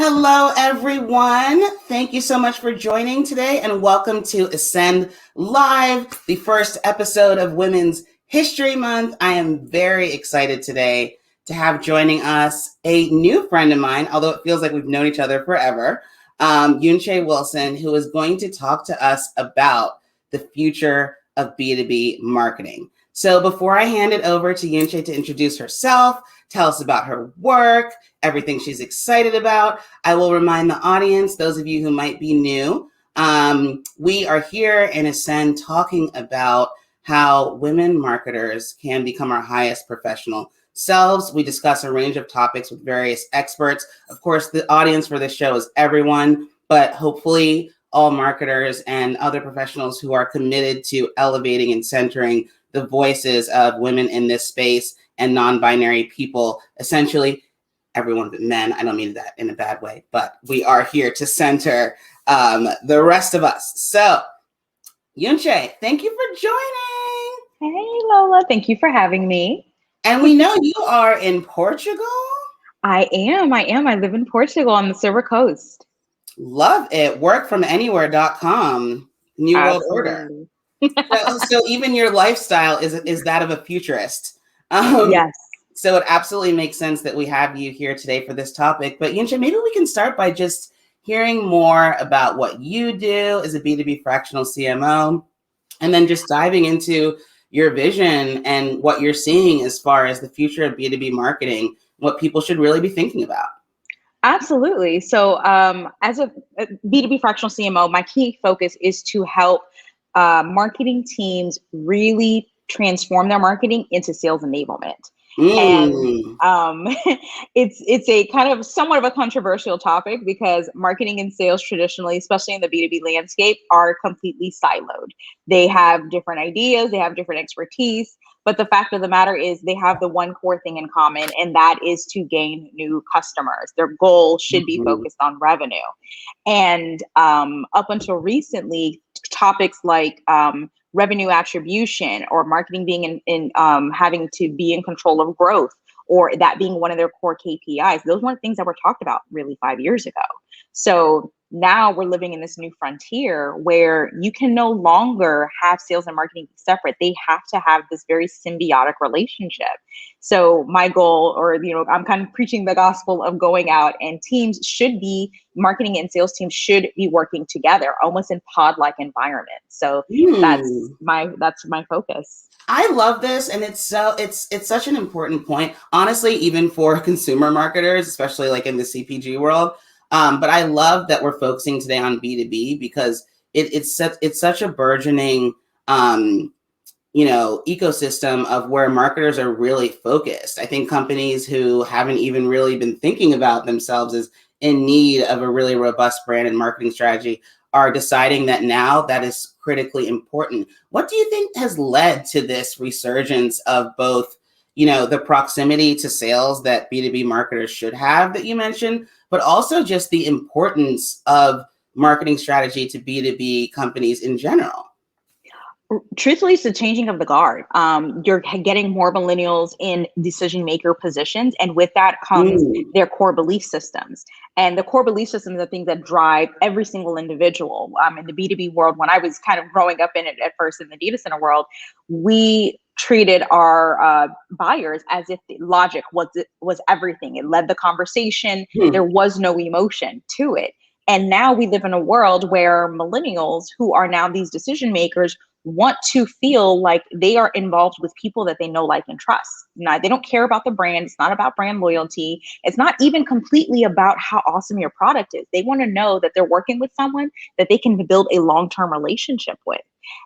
Hello, everyone. Thank you so much for joining today and welcome to ascendLIVE, the first episode of Women's History Month. I am very excited today to have joining us a new friend of mine, although it feels like we've known each other forever, Yunche Wilson, who is going to talk to us about the future of B2B marketing. So before I hand it over to Yunche to introduce herself, tell us about her work, everything she's excited about, I will remind the audience, those of you who might be new, we are here in Ascend talking about how women marketers can become our highest professional selves. We discuss a range of topics with various experts. Of course, the audience for this show is everyone, but hopefully all marketers and other professionals who are committed to elevating and centering the voices of women in this space and non-binary people, essentially everyone but men. I don't mean that in a bad way, but we are here to center the rest of us. So, Yunche, thank you for joining. Hey, Lola. Thank you for having me. And we know you are in Portugal. I am. I live in Portugal on the Silver Coast. Love it. Workfromanywhere.com. New World Order. So even your lifestyle is that of a futurist. Yes. So it absolutely makes sense that we have you here today for this topic. But Yunche, maybe we can start by just hearing more about what you do as a B2B fractional CMO, and then just diving into your vision and what you're seeing as far as the future of B2B marketing, what people should really be thinking about. Absolutely. So as a B2B fractional CMO, my key focus is to help marketing teams really transform their marketing into sales enablement. And it's a kind of somewhat of a controversial topic because marketing and sales traditionally, especially in the B2B landscape, are completely siloed. They have different ideas, they have different expertise, but the fact of the matter is they have the one core thing in common, and that is to gain new customers. Their goal should be focused on revenue. And up until recently, topics like revenue attribution or marketing being in having to be in control of growth, or that being one of their core KPIs. Those weren't things that were talked about really 5 years ago. So now we're living in this new frontier where you can no longer have sales and marketing separate. They have to have this very symbiotic relationship. So my goal, or, I'm kind of preaching the gospel of going out, and teams should be, marketing and sales teams should be working together, almost in pod-like environments. So that's my focus. I love this, and it's such an important point, honestly, even for consumer marketers, especially like in the CPG world. But I love that we're focusing today on B2B because it's such a burgeoning ecosystem of where marketers are really focused. I think companies who haven't even really been thinking about themselves as in need of a really robust brand and marketing strategy are deciding that now that is critically important. What do you think has led to this resurgence of both, the proximity to sales that B2B marketers should have that you mentioned, but also just the importance of marketing strategy to B2B companies in general? Truthfully, it's the changing of the guard. You're getting more millennials in decision maker positions, and with that comes their core belief systems. And the core belief systems are things that drive every single individual. In the B2B world, when I was kind of growing up in it at first in the data center world, we treated our buyers as if logic was everything. It led the conversation. There was no emotion to it. And now we live in a world where millennials, who are now these decision makers, want to feel like they are involved with people that they know, like, and trust. Now, they don't care about the brand. It's not about brand loyalty. It's not even completely about how awesome your product is. They want to know that they're working with someone that they can build a long-term relationship with.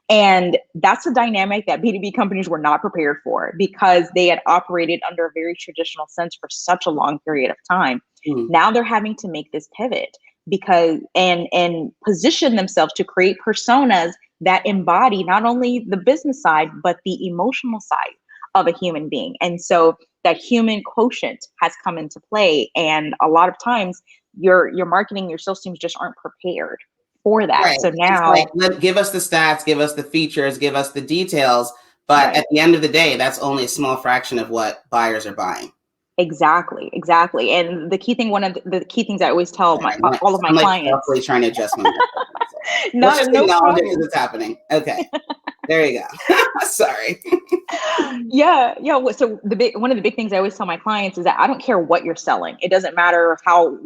And that's a dynamic that B2B companies were not prepared for because they had operated under a very traditional sense for such a long period of time. Now they're having to make this pivot because and position themselves to create personas that embody not only the business side, but the emotional side of a human being. And so that human quotient has come into play. And a lot of times your marketing, your sales teams just aren't prepared for that. Right. So now give us the stats, give us the features, give us the details. But at the end of the day, that's only a small fraction of what buyers are buying. Exactly. And the key thing, one of the key things I always tell all of my I'm like clients. softly trying to adjust my microphone. So let's Not just no acknowledge it problem. because it's happening. Okay. There you go. Sorry. Yeah. So one of the big things I always tell my clients is that I don't care what you're selling. It doesn't matter how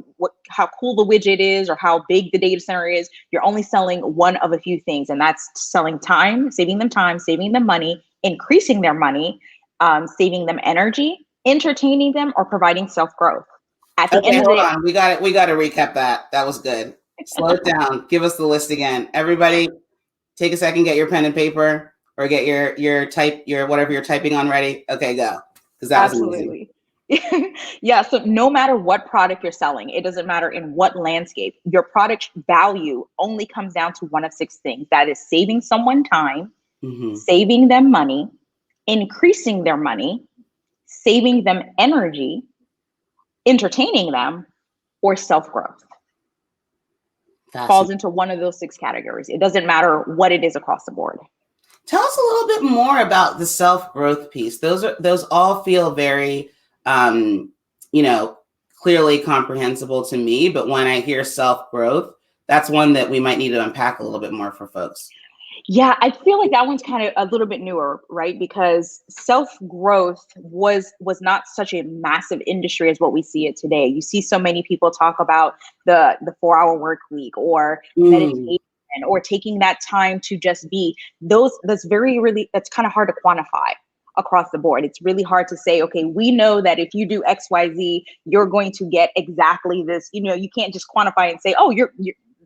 cool the widget is or how big the data center is. You're only selling one of a few things, and that's selling time, saving them money, increasing their money, saving them energy, entertaining them, or providing self-growth. At the Okay, end of the hold day, on. We got to recap that. That was good. Slow it down. Give us the list again. Everybody, take a second, get your pen and paper, or get your whatever you're typing on ready. Okay, go. Because that was amazing. absolutely. Yeah. So no matter what product you're selling, it doesn't matter in what landscape, your product value only comes down to one of six things. That is saving someone time, saving them money, increasing their money, saving them energy, entertaining them, or self-growth. Falls into one of those six categories. It doesn't matter what it is across the board. Tell us a little bit more about the self-growth piece. Those all feel very, clearly comprehensible to me. But when I hear self-growth, that's one that we might need to unpack a little bit more for folks. Yeah, I feel like that one's kind of a little bit newer, right? Because self-growth was not such a massive industry as what we see it today. You see so many people talk about the 4-hour work week or meditation or taking that time to just be. That's kind of hard to quantify across the board. It's really hard to say, okay, we know that if you do XYZ, you're going to get exactly this. You can't just quantify and say, oh, you're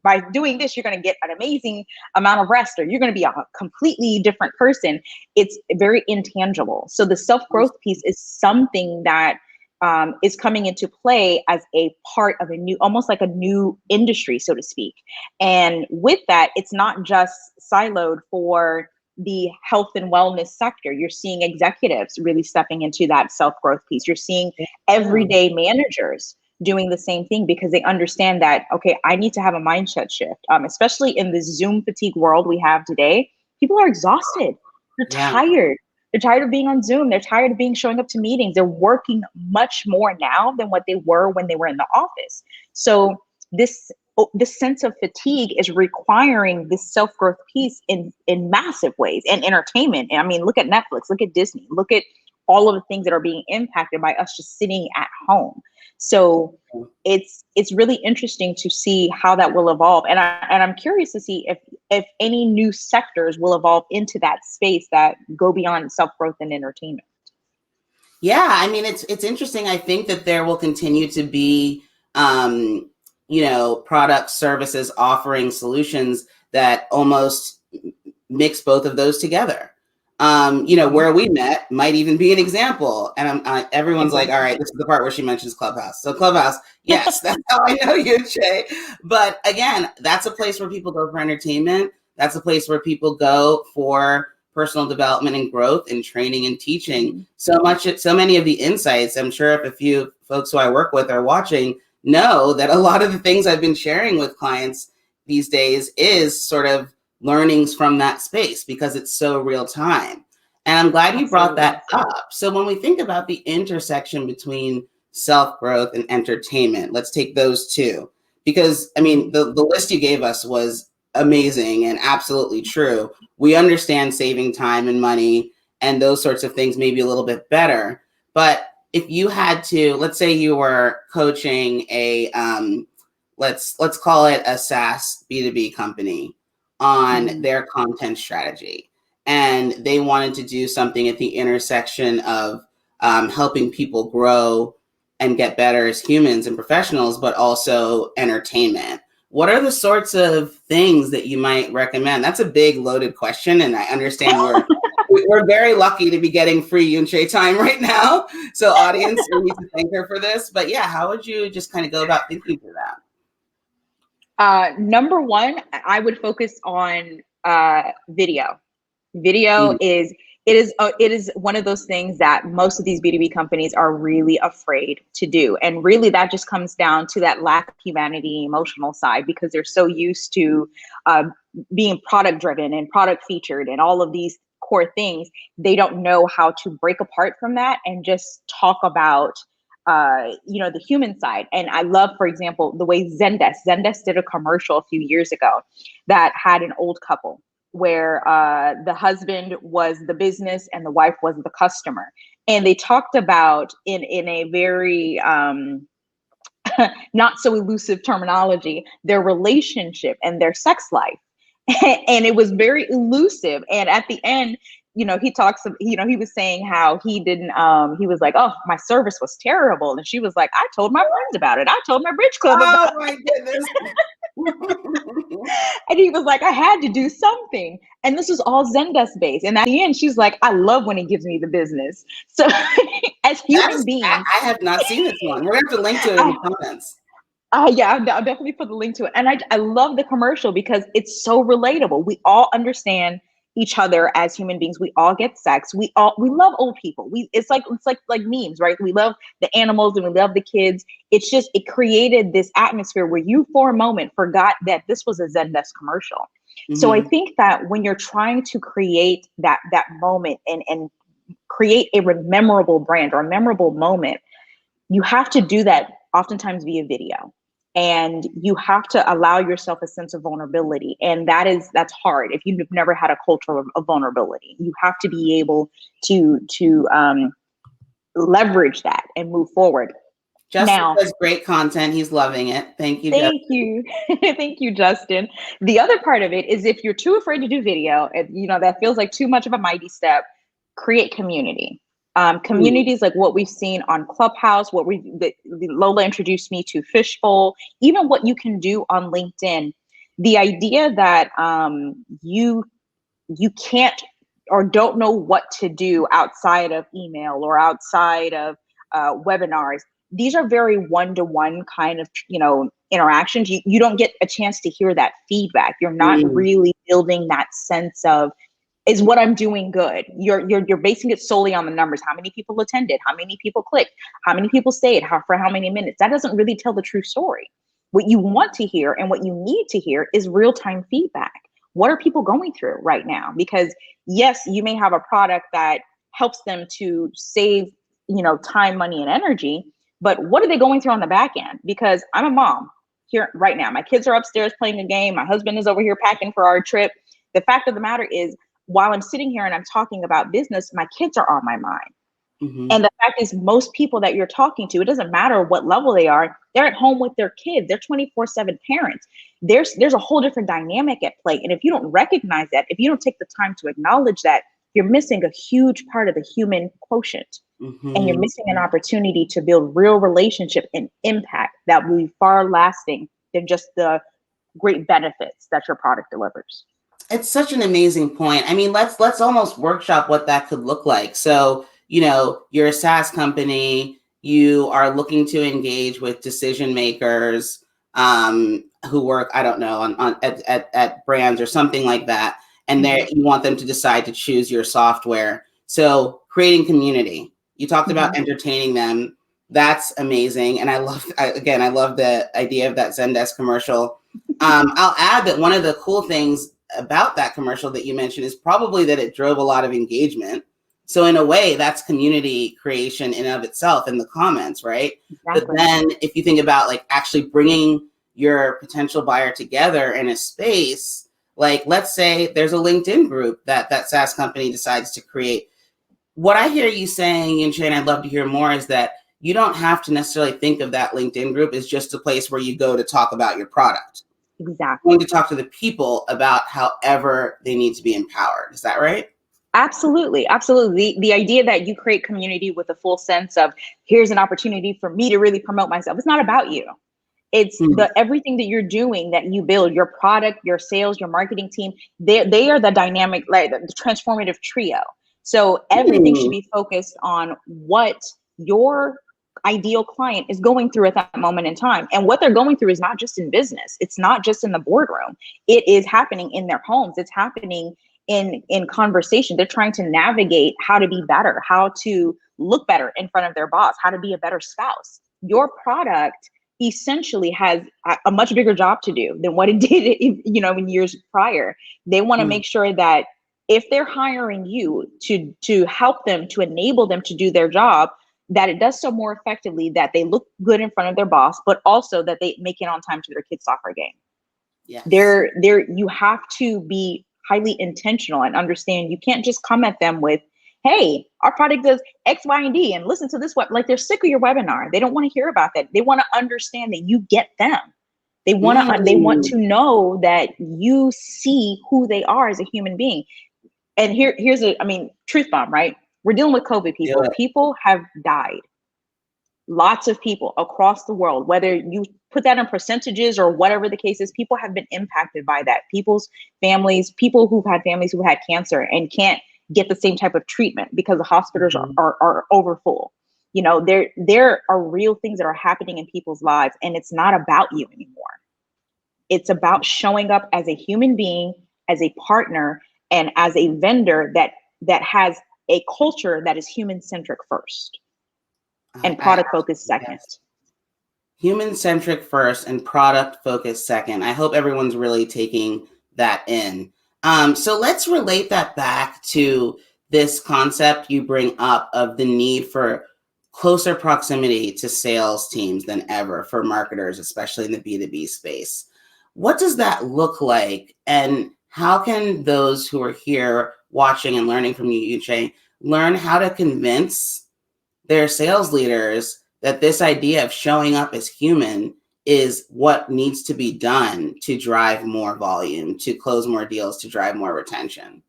by doing this, you're going to get an amazing amount of rest, or you're going to be a completely different person. It's very intangible. So the self-growth piece is something that is coming into play as a part of almost like a new industry, so to speak. And with that, it's not just siloed for the health and wellness sector. You're seeing executives really stepping into that self-growth piece. You're seeing everyday managers doing the same thing because they understand that, okay, I need to have a mindset shift, especially in the Zoom fatigue world we have today. People are exhausted. They're tired. They're tired of being on Zoom. They're tired of showing up to meetings. They're working much more now than what they were when they were in the office. So this sense of fatigue is requiring this self-growth piece in massive ways, and entertainment. I mean, look at Netflix, look at Disney, look at all of the things that are being impacted by us just sitting at home. So it's really interesting to see how that will evolve, and I'm curious to see if any new sectors will evolve into that space that go beyond self-growth and entertainment. Yeah, I mean, it's interesting. I think that there will continue to be, products, services, offering solutions that almost mix both of those together. Where we met might even be an example. And everyone's like, all right, this is the part where she mentions Clubhouse. So Clubhouse, yes, that's how I know Yunche. But again, that's a place where people go for entertainment. That's a place where people go for personal development and growth and training and teaching. So many of the insights, I'm sure if a few folks who I work with are watching, know that a lot of the things I've been sharing with clients these days is sort of learnings from that space because it's so real time. And I'm glad you brought that up. So when we think about the intersection between self-growth and entertainment, let's take those two, because I mean, the list you gave us was amazing and absolutely true. We understand saving time and money and those sorts of things maybe a little bit better. But if you had to, let's say you were coaching a, let's call it a SaaS B2B company on their content strategy, and they wanted to do something at the intersection of helping people grow and get better as humans and professionals, but also entertainment. What are the sorts of things that you might recommend? That's a big loaded question, and I understand we're very lucky to be getting free Yunche time right now. So audience, we need to thank her for this. But yeah, how would you just kind of go about thinking through that? Number one, I would focus on video. Video is one of those things that most of these B2B companies are really afraid to do. And really that just comes down to that lack of humanity, emotional side, because they're so used to being product driven and product featured and all of these core things. They don't know how to break apart from that and just talk about the human side. And I love, for example, the way Zendesk did a commercial a few years ago that had an old couple where the husband was the business and the wife was the customer. And they talked about in a very not so elusive terminology, their relationship and their sex life. And it was very elusive. And at the end, he talks, he was saying how he didn't, he was like, oh, my service was terrible. And she was like, I told my friends about it. I told my bridge club about it. Oh my goodness. And he was like, I had to do something. And this was all Zendesk based. And at the end, she's like, I love when he gives me the business. So as human beings. I have not seen this one. We're going to have to link to it in the comments. Yeah, I'll definitely put the link to it. And I love the commercial because it's so relatable. We all understand each other as human beings. We all get sex. We love old people. It's like memes, right? We love the animals and we love the kids. It's just, it created this atmosphere where you for a moment forgot that this was a Zendesk commercial. Mm-hmm. So I think that when you're trying to create that moment and create a memorable brand or a memorable moment, you have to do that oftentimes via video. And you have to allow yourself a sense of vulnerability. And that's hard if you've never had a culture of vulnerability. You have to be able to leverage that and move forward. Justin does great content. He's loving it. Thank you. Thank you. Thank you, Justin. The other part of it is if you're too afraid to do video, that feels like too much of a mighty step, create community. Communities like what we've seen on Clubhouse, Lola introduced me to Fishbowl, even what you can do on LinkedIn. The idea that you can't or don't know what to do outside of email or outside of webinars. These are very one-to-one kind of interactions. You don't get a chance to hear that feedback. You're not really building that sense of, is what I'm doing good? You're basing it solely on the numbers. How many people attended? How many people clicked? How many people stayed? For how many minutes? That doesn't really tell the true story. What you want to hear and what you need to hear is real-time feedback. What are people going through right now? Because yes, you may have a product that helps them to save, time, money, and energy, but what are they going through on the back end? Because I'm a mom here right now. My kids are upstairs playing a game. My husband is over here packing for our trip. The fact of the matter is, while I'm sitting here and I'm talking about business, my kids are on my mind. Mm-hmm. And the fact is, most people that you're talking to, it doesn't matter what level they are, they're at home with their kids. They're 24/7 parents. There's a whole different dynamic at play. And if you don't recognize that, if you don't take the time to acknowledge that, you're missing a huge part of the human quotient. Mm-hmm. And you're missing an opportunity to build real relationship and impact that will be far lasting than just the great benefits that your product delivers. It's such an amazing point. I mean, let's almost workshop what that could look like. So, you're a SaaS company, you are looking to engage with decision makers who work, I don't know, at brands or something like that. And you want them to decide to choose your software. So creating community. You talked about entertaining them. That's amazing. And I love the idea of that Zendesk commercial. I'll add that one of the cool things about that commercial that you mentioned is probably that it drove a lot of engagement. So in a way, that's community creation in and of itself in the comments, right? Exactly. But then if you think about like actually bringing your potential buyer together in a space, like let's say there's a LinkedIn group that SaaS company decides to create. What I hear you saying, Yunche, and I'd love to hear more, is that you don't have to necessarily think of that LinkedIn group as just a place where you go to talk about your product. Exactly. Going to talk to the people about however they need to be empowered. Is that right? Absolutely. Absolutely. The idea that you create community with a full sense of here's an opportunity for me to really promote myself. It's not about you. It's everything that you're doing, that you build, your product, your sales, your marketing team. They are the dynamic, like the transformative trio. So everything should be focused on what your ideal client is going through at that moment in time. And what they're going through is not just in business. It's not just in the boardroom. It is happening in their homes. It's happening in conversation. They're trying to navigate how to be better, how to look better in front of their boss, how to be a better spouse. Your product essentially has a much bigger job to do than what it did, in years prior. They want to make sure that if they're hiring you to help them, to enable them to do their job, that it does so more effectively, that they look good in front of their boss, but also that they make it on time to their kid's soccer game. Yes. You have to be highly intentional and understand you can't just come at them with, hey, our product does X, Y, and D, and listen to this. Like, they're sick of your webinar. They don't want to hear about that. They want to understand that you get them. They want to know that you see who they are as a human being. And here's truth bomb, right? We're dealing with COVID, people. Yeah. People have died. Lots of people across the world, whether you put that in percentages or whatever the case is, people have been impacted by that. People's families, people who've had families who had cancer and can't get the same type of treatment because the hospitals are overfull. You know, there are real things that are happening in people's lives, and it's not about you anymore. It's about showing up as a human being, as a partner, and as a vendor that has a culture that is human-centric first and product-focused second. Yes. Human-centric first and product-focused second. I hope everyone's really taking that in. So let's relate that back to this concept you bring up of the need for closer proximity to sales teams than ever for marketers, especially in the B2B space. What does that look like? And how can those who are here watching and learning from you, Yunche, learn how to convince their sales leaders that this idea of showing up as human is what needs to be done to drive more volume, to close more deals, to drive more retention?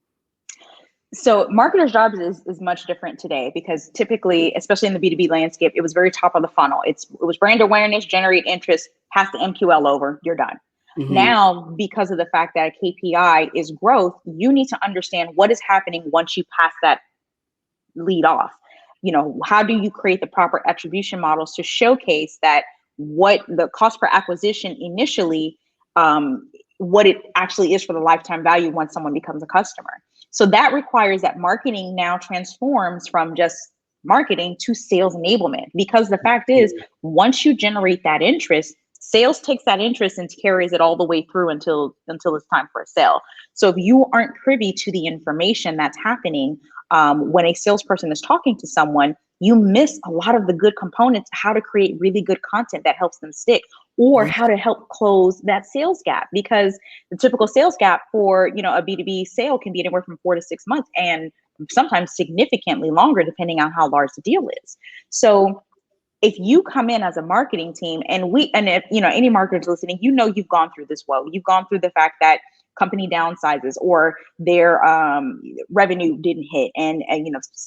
So marketers' jobs is much different today, because typically, especially in the B2B landscape, it was very top of the funnel. It was brand awareness, generate interest, pass the MQL over, you're done. Mm-hmm. Now, because of the fact that a KPI is growth, you need to understand what is happening once you pass that lead off. You know, how do you create the proper attribution models to showcase that what the cost per acquisition initially, what it actually is for the lifetime value once someone becomes a customer. So that requires that marketing now transforms from just marketing to sales enablement, because the fact is, once you generate that interest, sales takes that interest and carries it all the way through until it's time for a sale. So if you aren't privy to the information that's happening when a salesperson is talking to someone, you miss a lot of the good components, how to create really good content that helps them stick, or how to help close that sales gap. Because the typical sales gap for, a B2B sale can be anywhere from 4 to 6 months, and sometimes significantly longer, depending on how large the deal is. So if you come in as a marketing team, and if any marketers listening, you've gone through this woe. You've gone through the fact that company downsizes or their revenue didn't hit, and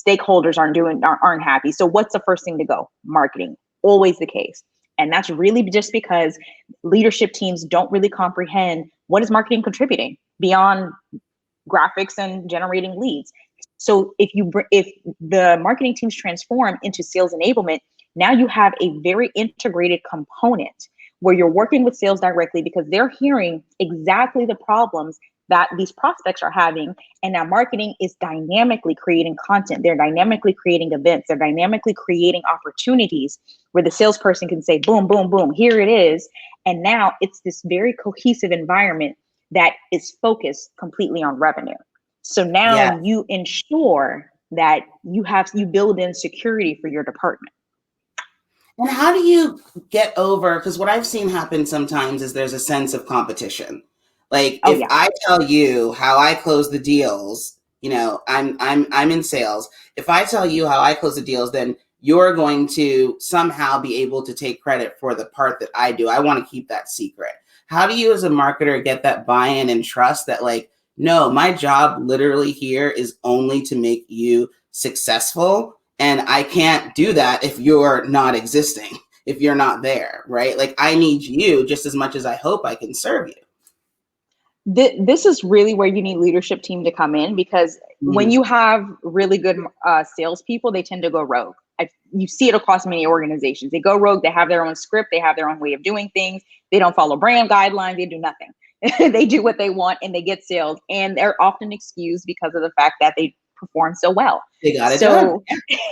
stakeholders aren't happy. So what's the first thing to go? Marketing. Always the case. And that's really just because leadership teams don't really comprehend what is marketing contributing beyond graphics and generating leads. So if the marketing teams transform into sales enablement, now you have a very integrated component where you're working with sales directly, because they're hearing exactly the problems that these prospects are having. And now marketing is dynamically creating content. They're dynamically creating events. They're dynamically creating opportunities where the salesperson can say, boom, boom, boom, here it is. And now it's this very cohesive environment that is focused completely on revenue. So now you ensure that you build in security for your department. And how do you get over, because what I've seen happen sometimes is there's a sense of competition. Like I tell you how I close the deals, I'm in sales. If I tell you how I close the deals, then you're going to somehow be able to take credit for the part that I do. I want to keep that secret. How do you as a marketer get that buy-in and trust that, like, no, my job literally here is only to make you successful, and I can't do that if you're not existing, if you're not there, right? Like, I need you just as much as I hope I can serve you. This is really where you need leadership team to come in, because when you have really good salespeople, they tend to go rogue. You see it across many organizations. They go rogue. They have their own script. They have their own way of doing things. They don't follow brand guidelines. They do nothing. They do what they want, and they get sales. And they're often excused because of the fact that they perform so well. They got it done.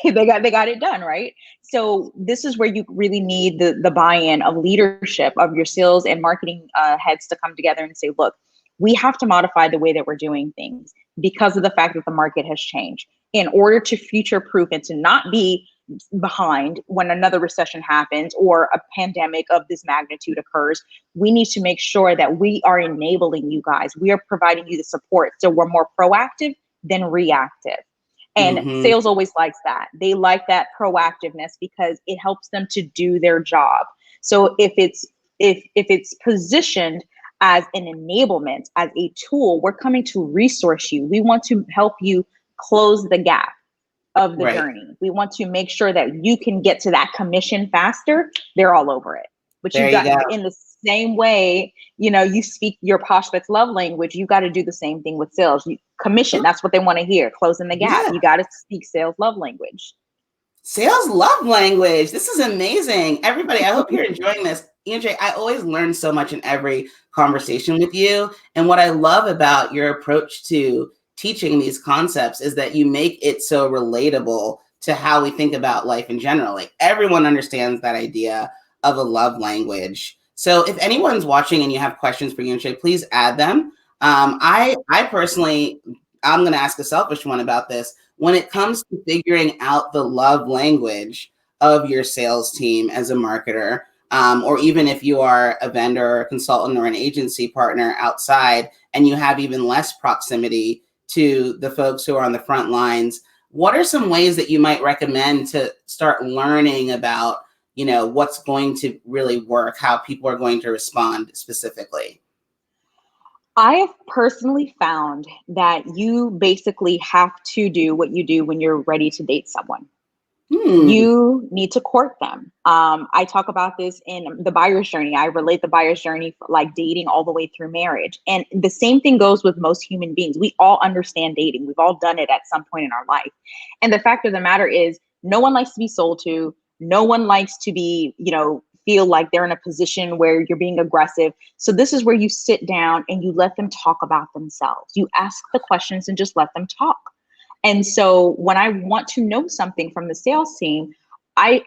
they got it done, right? So this is where you really need the buy-in of leadership of your sales and marketing heads to come together and say, look, we have to modify the way that we're doing things because of the fact that the market has changed, in order to future-proof and to not be behind when another recession happens or a pandemic of this magnitude occurs. We need to make sure that we are enabling you guys. We are providing you the support. So we're more proactive than reactive. And sales always likes that. They like that proactiveness because it helps them to do their job. So if it's positioned as an enablement, as a tool, we're coming to resource you. We want to help you close the gap of the journey. We want to make sure that you can get to that commission faster. They're all over it. But you got in the same way, you speak your prospect's love language. You got to do the same thing with sales. Commission, that's what they want to hear. Closing the gap. Yeah. You got to speak sales love language. Sales love language. This is amazing. Everybody, I hope you're enjoying this. Yunche, I always learn so much in every conversation with you. And what I love about your approach to teaching these concepts is that you make it so relatable to how we think about life in general. Like everyone understands that idea of a love language. So if anyone's watching and you have questions for Yunche, please add them. I personally, I'm going to ask a selfish one about this. When it comes to figuring out the love language of your sales team as a marketer, or even if you are a vendor or a consultant or an agency partner outside and you have even less proximity to the folks who are on the front lines, what are some ways that you might recommend to start learning about, what's going to really work, how people are going to respond specifically? I have personally found that you basically have to do what you do when you're ready to date someone. You need to court them. I talk about this in the buyer's journey. I relate the buyer's journey like dating all the way through marriage. And the same thing goes with most human beings. We all understand dating. We've all done it at some point in our life. And the fact of the matter is, no one likes to be sold to. No one likes to be, feel like they're in a position where you're being aggressive. So this is where you sit down and you let them talk about themselves. You ask the questions and just let them talk. And so when I want to know something from the sales team, I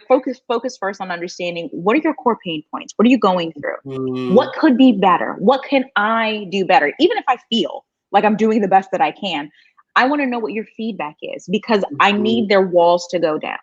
focus first on understanding, what are your core pain points? What are you going through? What could be better? What can I do better? Even if I feel like I'm doing the best that I can, I want to know what your feedback is, because I need their walls to go down.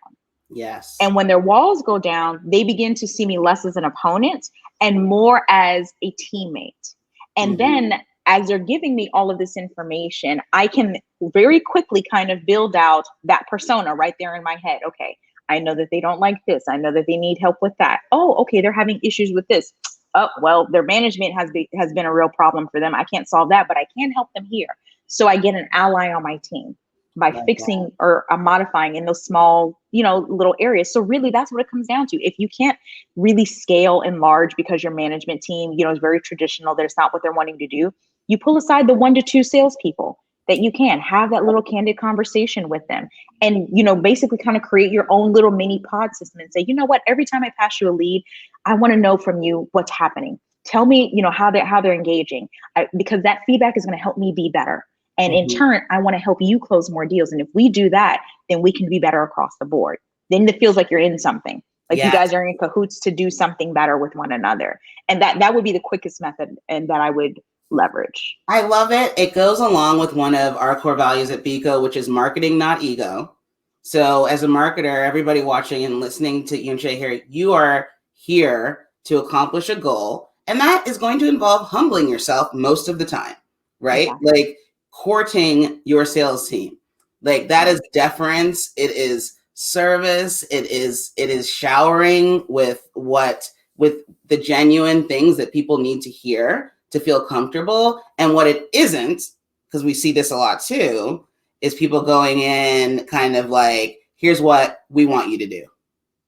Yes. And when their walls go down, they begin to see me less as an opponent and more as a teammate. And then as they're giving me all of this information, I can very quickly kind of build out that persona right there in my head. Okay, I know that they don't like this. I know that they need help with that. Oh, okay, they're having issues with this. Oh, well, their management has been a real problem for them. I can't solve that, but I can help them here. So I get an ally on my team by fixing or modifying in those small, little areas. So really that's what it comes down to. If you can't really scale and large because your management team, is very traditional, that's not what they're wanting to do, you pull aside the 1 to 2 salespeople that you can have that little candid conversation with them, and, basically kind of create your own little mini pod system and say, you know what, every time I pass you a lead, I want to know from you what's happening. Tell me, how they're engaging, because that feedback is going to help me be better. And in turn, I want to help you close more deals. And if we do that, then we can be better across the board. Then it feels like you're in something, like you guys are in cahoots to do something better with one another. And that would be the quickest method, and that I would leverage. I love it. It goes along with one of our core values at BICO, which is marketing, not ego. So as a marketer, everybody watching and listening to Yunche here, you are here to accomplish a goal. And that is going to involve humbling yourself most of the time, right? Exactly. Like courting your sales team. Like that is deference. It is service. It is showering with the genuine things that people need to hear to feel comfortable. And what it isn't, because we see this a lot too, is people going in kind of like, here's what we want you to do.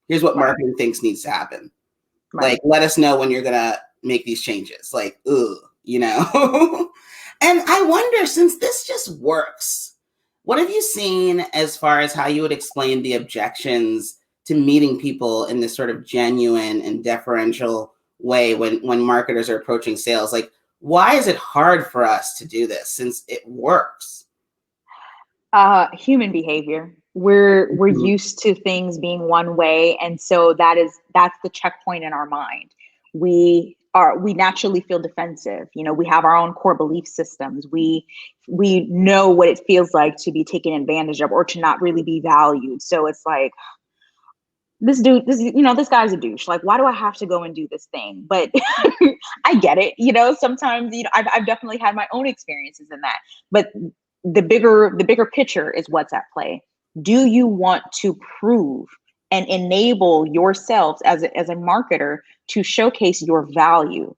Here's what marketing thinks needs to happen. Like, let us know when you're going to make these changes. Like, ooh, And I wonder, since this just works, what have you seen as far as how you would explain the objections to meeting people in this sort of genuine and deferential way when marketers are approaching sales? Like, why is it hard for us to do this since it works? Human behavior. We're used to things being one way. And so that's the checkpoint in our mind. We naturally feel defensive. We have our own core belief systems. We know what it feels like to be taken advantage of or to not really be valued. So it's like, this dude, this guy's a douche. Like, why do I have to go and do this thing? But I get it. Sometimes, I've definitely had my own experiences in that. But the bigger picture is what's at play. Do you want to prove and enable yourselves as a marketer to showcase your value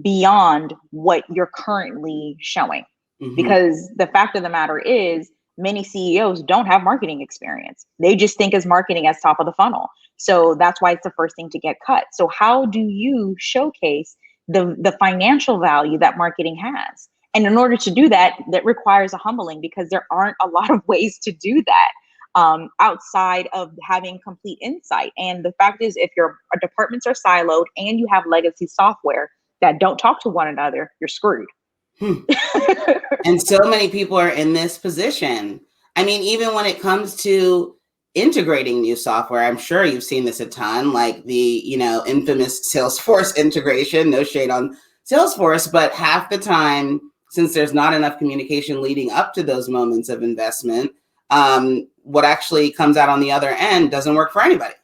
beyond what you're currently showing? Mm-hmm. Because the fact of the matter is, many CEOs don't have marketing experience. They just think as marketing as top of the funnel. So that's why it's the first thing to get cut. So how do you showcase the financial value that marketing has? And in order to do that, that requires a humbling, because there aren't a lot of ways to do that outside of having complete insight. And the fact is, if your departments are siloed and you have legacy software that don't talk to one another, you're screwed. And so many people are in this position. I mean, even when it comes to integrating new software, I'm sure you've seen this a ton, like the, infamous Salesforce integration. No shade on Salesforce, but half the time, since there's not enough communication leading up to those moments of investment, what actually comes out on the other end doesn't work for anybody.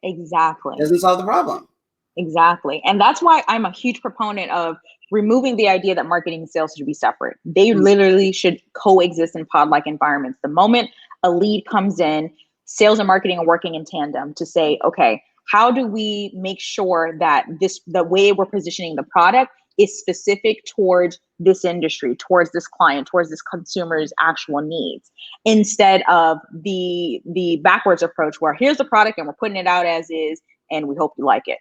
Exactly. Doesn't solve the problem. Exactly. And that's why I'm a huge proponent of removing the idea that marketing and sales should be separate. They literally should coexist in pod-like environments. The moment a lead comes in, sales and marketing are working in tandem to say, okay, how do we make sure that the way we're positioning the product is specific towards this industry, towards this client, towards this consumer's actual needs, instead of the backwards approach where here's the product and we're putting it out as is and we hope you like it.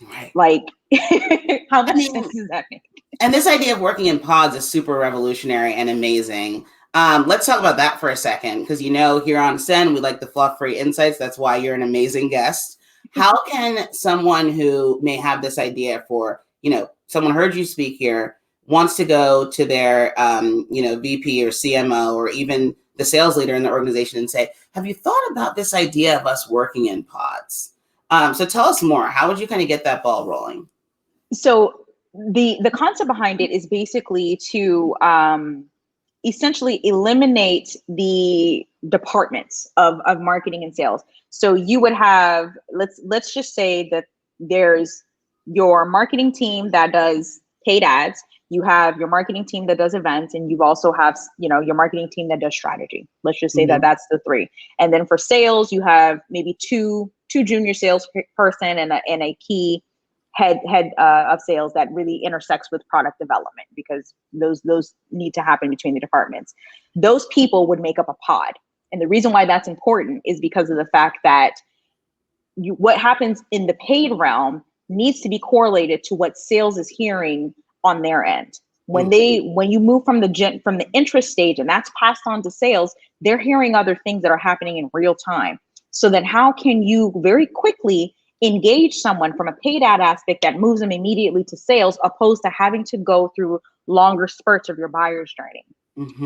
Right. Like, how much sense does that make? And this idea of working in pods is super revolutionary and amazing. Let's talk about that for a second, because here on Ascend, we like the fluff-free insights. That's why you're an amazing guest. How can someone who may have this idea for, someone heard you speak here, wants to go to their, VP or CMO or even the sales leader in the organization and say, have you thought about this idea of us working in pods? So tell us more. How would you kind of get that ball rolling? So the concept behind it is basically to essentially eliminate the departments of marketing and sales. So you would have, let's just say that there's your marketing team that does paid ads, you have your marketing team that does events, and you also have, your marketing team that does strategy. Let's just say that that's the three. And then for sales, you have maybe two junior sales person and a key head of sales that really intersects with product development, because those need to happen between the departments. Those people would make up a pod. And the reason why that's important is because of the fact that what happens in the paid realm needs to be correlated to what sales is hearing on their end. When you move from the interest stage and that's passed on to sales, they're hearing other things that are happening in real time. So then how can you very quickly engage someone from a paid ad aspect that moves them immediately to sales, opposed to having to go through longer spurts of your buyer's journey?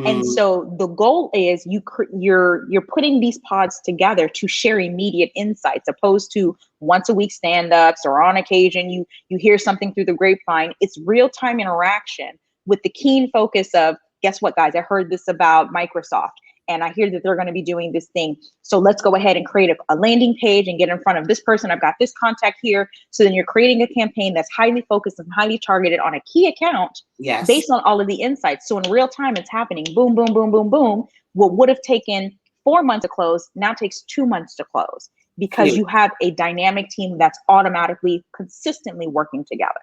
And so the goal is you're putting these pods together to share immediate insights, opposed to once a week stand-ups, or on occasion you hear something through the grapevine. It's real-time interaction with the keen focus of, guess what, guys, I heard this about Microsoft, and I hear that they're going to be doing this thing. So let's go ahead and create a landing page and get in front of this person. I've got this contact here. So then you're creating a campaign that's highly focused and highly targeted on a key account, based on all of the insights. So in real time, it's happening. Boom, boom, boom, boom, boom. What would have taken 4 months to close now takes 2 months to close, because you have a dynamic team that's automatically, consistently working together.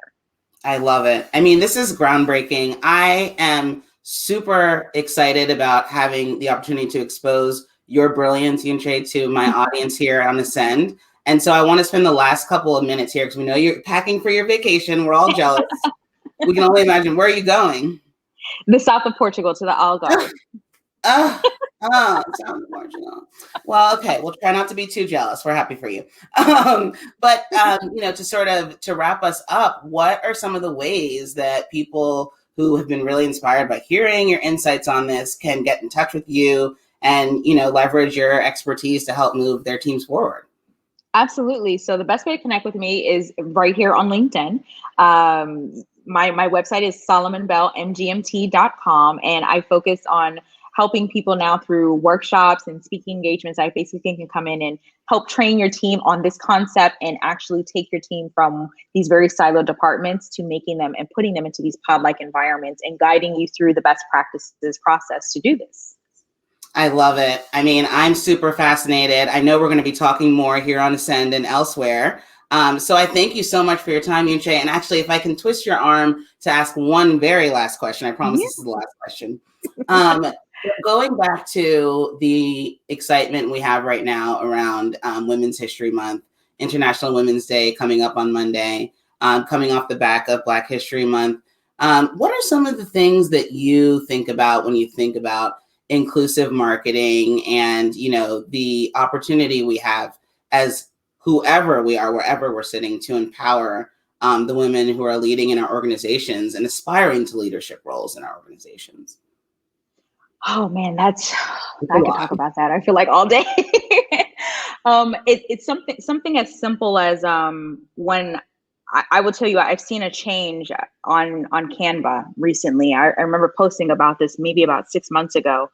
I love it. I mean, this is groundbreaking. I am super excited about having the opportunity to expose your brilliance, Yunche, to my audience here on Ascend. And so I want to spend the last couple of minutes here, because we know you're packing for your vacation. We're all jealous. We can only imagine. Where are you going? The south of Portugal, to the Algarve. South of Portugal. Well, okay. We'll try not to be too jealous. We're happy for you. But to wrap us up, what are some of the ways that people who have been really inspired by hearing your insights on this can get in touch with you and, leverage your expertise to help move their teams forward? Absolutely. So the best way to connect with me is right here on LinkedIn. My website is solomonbellmgmt.com, and I focus on helping people now through workshops and speaking engagements. I basically can come in and help train your team on this concept and actually take your team from these very siloed departments to making them and putting them into these pod-like environments and guiding you through the best practices process to do this. I love it. I mean, I'm super fascinated. I know we're going to be talking more here on Ascend and elsewhere. So I thank you so much for your time, Yunche. And actually, if I can twist your arm to ask one very last question, I promise this is the last question. Going back to the excitement we have right now around Women's History Month, International Women's Day coming up on Monday, coming off the back of Black History Month. What are some of the things that you think about when you think about inclusive marketing and, you know, the opportunity we have as whoever we are, wherever we're sitting, to empower the women who are leading in our organizations and aspiring to leadership roles in our organizations? Oh man, I could talk about that. I feel like all day. It's something as simple as when I will tell you, I've seen a change on Canva recently. I remember posting about this maybe about 6 months ago,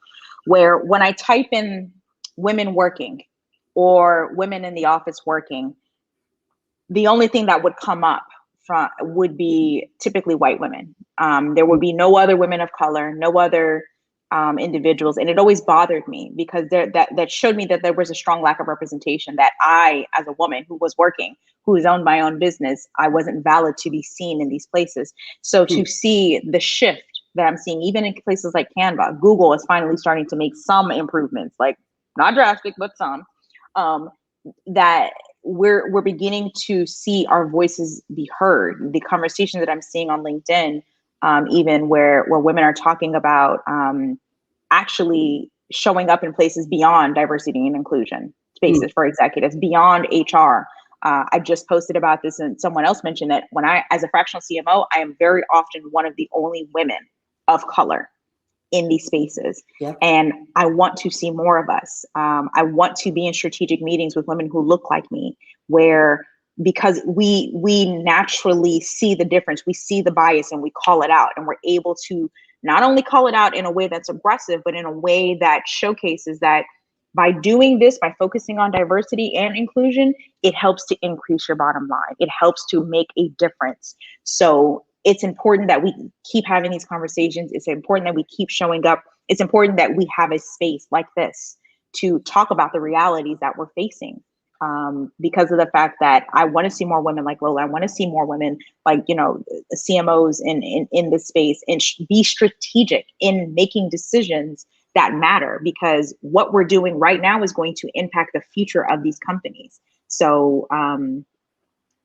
where when I type in women working or women in the office working, the only thing that would come up would be typically white women. There would be no other women of color, no other individuals. And it always bothered me because that showed me that there was a strong lack of representation, that I, as a woman who was working, who has owned my own business, I wasn't valid to be seen in these places. So to see the shift that I'm seeing, even in places like Canva, Google is finally starting to make some improvements, like not drastic, but some, that we're beginning to see our voices be heard. The conversation that I'm seeing on LinkedIn, even where women are talking about actually showing up in places beyond diversity and inclusion spaces for executives, beyond HR. I just posted about this and someone else mentioned that when as a fractional CMO, I am very often one of the only women of color in these spaces. Yeah. And I want to see more of us. I want to be in strategic meetings with women who look like me, because we naturally see the difference, we see the bias and we call it out, and we're able to not only call it out in a way that's aggressive, but in a way that showcases that by doing this, by focusing on diversity and inclusion, it helps to increase your bottom line. It helps to make a difference. So it's important that we keep having these conversations. It's important that we keep showing up. It's important that we have a space like this to talk about the realities that we're facing. Because of the fact that I want to see more women like Lola. I want to see more women like, CMOs in this space, and be strategic in making decisions that matter, because what we're doing right now is going to impact the future of these companies. So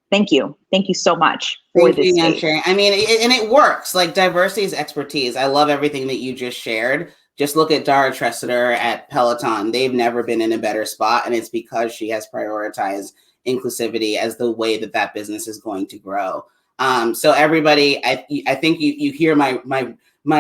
thank you. Thank you so much for this space. I mean, and it works. Like, diversity is expertise. I love everything that you just shared. Just look at Dara Tressiter at Peloton. They've never been in a better spot, and it's because she has prioritized inclusivity as the way that business is going to grow. So everybody, I think you hear my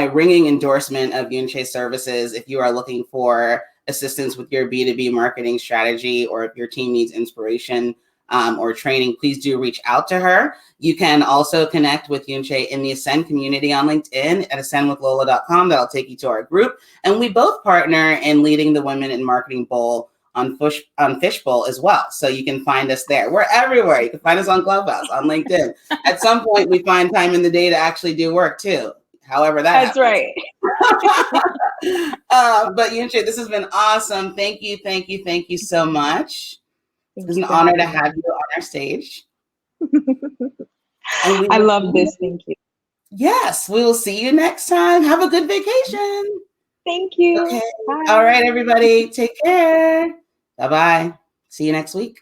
ringing endorsement of Yunche services. If you are looking for assistance with your B2B marketing strategy, or if your team needs inspiration or training, please do reach out to her. You can also connect with Yunche in the Ascend community on LinkedIn at ascendwithlola.com. That'll take you to our group. And we both partner in leading the Women in Marketing Bowl on Fishbowl as well. So you can find us there. We're everywhere. You can find us on Clubhouse, on LinkedIn. At some point, we find time in the day to actually do work too. However that That's happens. Right. But Yunche, this has been awesome. Thank you so much. It's an honor to have you on our stage. I love this. Thank you. Yes, we will see you next time. Have a good vacation. Thank you. Okay. All right, everybody. Take care. Bye-bye. See you next week.